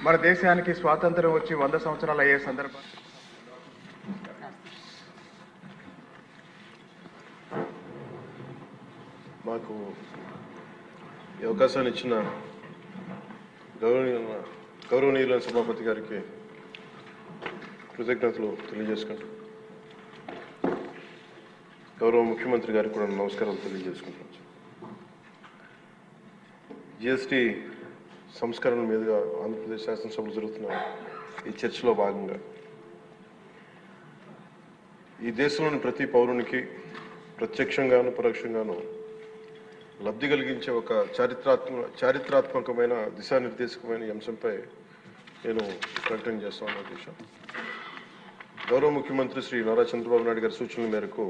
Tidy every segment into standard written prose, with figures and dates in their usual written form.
మన దేశానికి స్వాతంత్రం వచ్చి 100 సంవత్సరాలు అయ్యే సందర్భం మాకు ఈ అవకాశాన్ని ఇచ్చిన గౌరవనీయులైన సభాపతి గారికి కృతజ్ఞతలు తెలియజేసుకుంటూ గౌరవ ముఖ్యమంత్రి గారికి కూడా నమస్కారాలు తెలియజేసుకుంటున్నాను. జిఎస్టీ సంస్కరణ మీదుగా ఆంధ్రప్రదేశ్ శాసనసభలో జరుగుతున్న ఈ చర్చలో భాగంగా ఈ దేశంలోని ప్రతి పౌరునికి ప్రత్యక్షంగాను పరోక్షంగాను లబ్ధి కలిగించే ఒక చారిత్రాత్మకమైన దిశానిర్దేశకమైన అంశంపై నేను ప్రకటన చేస్తాను. ఉద్దేశం గౌరవ ముఖ్యమంత్రి శ్రీ నారా చంద్రబాబు నాయుడు గారి సూచనల మేరకు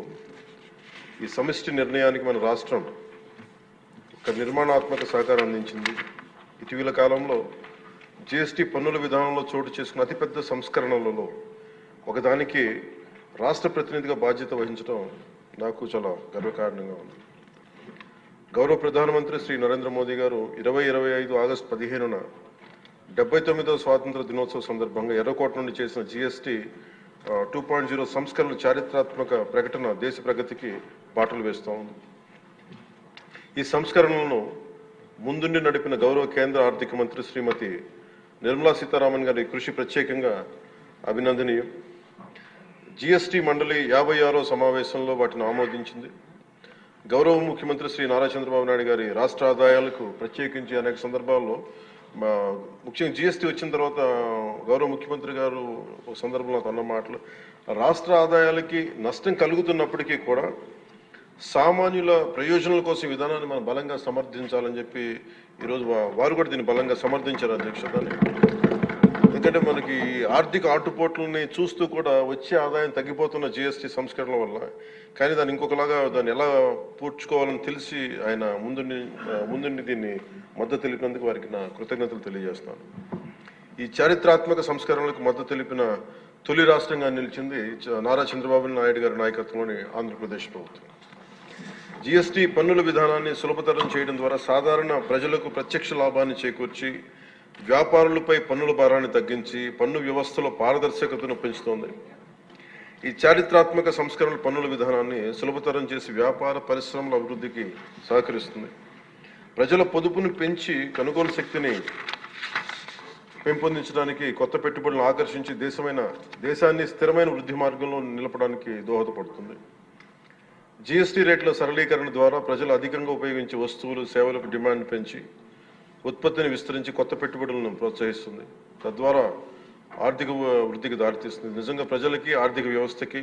ఈ సమిష్టి నిర్ణయానికి మన రాష్ట్రం ఒక నిర్మాణాత్మక సహకారం అందించింది. ఇటీవల కాలంలో జిఎస్టీ పన్నుల విధానంలో చోటు చేసుకున్న అతిపెద్ద సంస్కరణలలో ఒకదానికి రాష్ట్ర ప్రతినిధిగా బాధ్యత వహించడం నాకు చాలా గర్వకారణంగా ఉంది. గౌరవ ప్రధానమంత్రి శ్రీ నరేంద్ర మోదీ గారు 2025 ఆగస్టు 15న 79వ స్వాతంత్ర దినోత్సవ సందర్భంగా ఎర్రకోట నుండి చేసిన జిఎస్టీ 2.0 సంస్కరణ చారిత్రాత్మక ప్రకటన దేశ ప్రగతికి బాటలు వేస్తూ ఉంది. ఈ సంస్కరణలను ముందుండి నడిపిన గౌరవ కేంద్ర ఆర్థిక మంత్రి శ్రీమతి నిర్మలా సీతారామన్ గారి కృషి ప్రత్యేకంగా అభినందనీయం. జిఎస్టీ మండలి 56వ సమావేశంలో వాటిని ఆమోదించింది. గౌరవ ముఖ్యమంత్రి శ్రీ నారా చంద్రబాబు నాయుడు గారి రాష్ట్ర ఆదాయాలకు ప్రత్యేకించి అనేక సందర్భాల్లో ముఖ్యంగా జిఎస్టీ వచ్చిన తర్వాత గౌరవ ముఖ్యమంత్రి గారు ఒక సందర్భంలో అన్న మాటలు రాష్ట్ర ఆదాయాలకి నష్టం కలుగుతున్నప్పటికీ కూడా సామాన్యుల ప్రయోజనాల కోసం విధానాన్ని మనం బలంగా సమర్థించాలని చెప్పి ఈరోజు వారు కూడా దీన్ని బలంగా సమర్థించారు అధ్యక్షతని. ఎందుకంటే మనకి ఆర్థిక ఆటుపోట్లని చూస్తూ కూడా వచ్చే ఆదాయం తగ్గిపోతున్న జిఎస్టీ సంస్కరణల వల్ల, కానీ దాన్ని ఇంకొకలాగా దాన్ని ఎలా పూడ్చుకోవాలని తెలిసి ఆయన ముందుండి దీన్ని మద్దతు తెలిపినందుకు వారికి నా కృతజ్ఞతలు తెలియజేస్తాను. ఈ చారిత్రాత్మక సంస్కరణలకు మద్దతు తెలిపిన తొలి రాష్ట్రంగా నిలిచింది నారా చంద్రబాబు నాయుడు గారి నాయకత్వంలోని ఆంధ్రప్రదేశ్ ప్రభుత్వం. జిఎస్టీ పన్నుల విధానాన్ని సులభతరం చేయడం ద్వారా సాధారణ ప్రజలకు ప్రత్యక్ష లాభాన్ని చేకూర్చి వ్యాపారులపై పన్నుల భారాన్ని తగ్గించి పన్ను వ్యవస్థలో పారదర్శకతను పెంచుతోంది. ఈ చారిత్రాత్మక సంస్కరణల పన్నుల విధానాన్ని సులభతరం చేసి వ్యాపార పరిశ్రమల అభివృద్ధికి సహకరిస్తుంది. ప్రజల పొదుపును పెంచి కొనుగోలు శక్తిని పెంపొందించడానికి, కొత్త పెట్టుబడులను ఆకర్షించి దేశాన్ని స్థిరమైన వృద్ధి మార్గంలో నిలపడానికి దోహదపడుతుంది. జిఎస్టీ రేట్ల సరళీకరణ ద్వారా ప్రజలు అధికంగా ఉపయోగించే వస్తువులు సేవలకు డిమాండ్ పెంచి ఉత్పత్తిని విస్తరించి కొత్త పెట్టుబడులను ప్రోత్సహిస్తుంది. తద్వారా ఆర్థిక వృద్ధికి దారితీస్తుంది. నిజంగా ప్రజలకి ఆర్థిక వ్యవస్థకి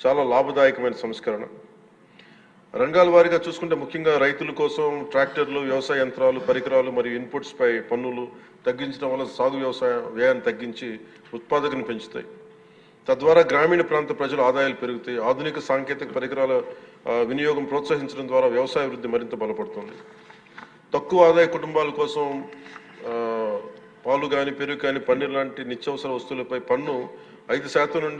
చాలా లాభదాయకమైన సంస్కరణ. రంగాల వారీగా చూసుకుంటే ముఖ్యంగా రైతుల కోసం ట్రాక్టర్లు, వ్యవసాయ యంత్రాలు, పరికరాలు మరియు ఇన్పుట్స్ పై పన్నులు తగ్గించడం వల్ల సాగు వ్యవసాయ వ్యయాన్ని తగ్గించి ఉత్పాదకను పెంచుతాయి. తద్వారా గ్రామీణ ప్రాంత ప్రజల ఆదాయాలు పెరుగుతాయి. ఆధునిక సాంకేతిక పరికరాల వినియోగం ప్రోత్సహించడం ద్వారా వ్యవసాయ వృద్ధి మరింత బలపడుతుంది. తక్కువ ఆదాయ కుటుంబాల కోసం పాలు కానీ, పెరుగు కానీ, పన్నీర్ లాంటి నిత్యావసర వస్తువులపై పన్ను 5% నుండి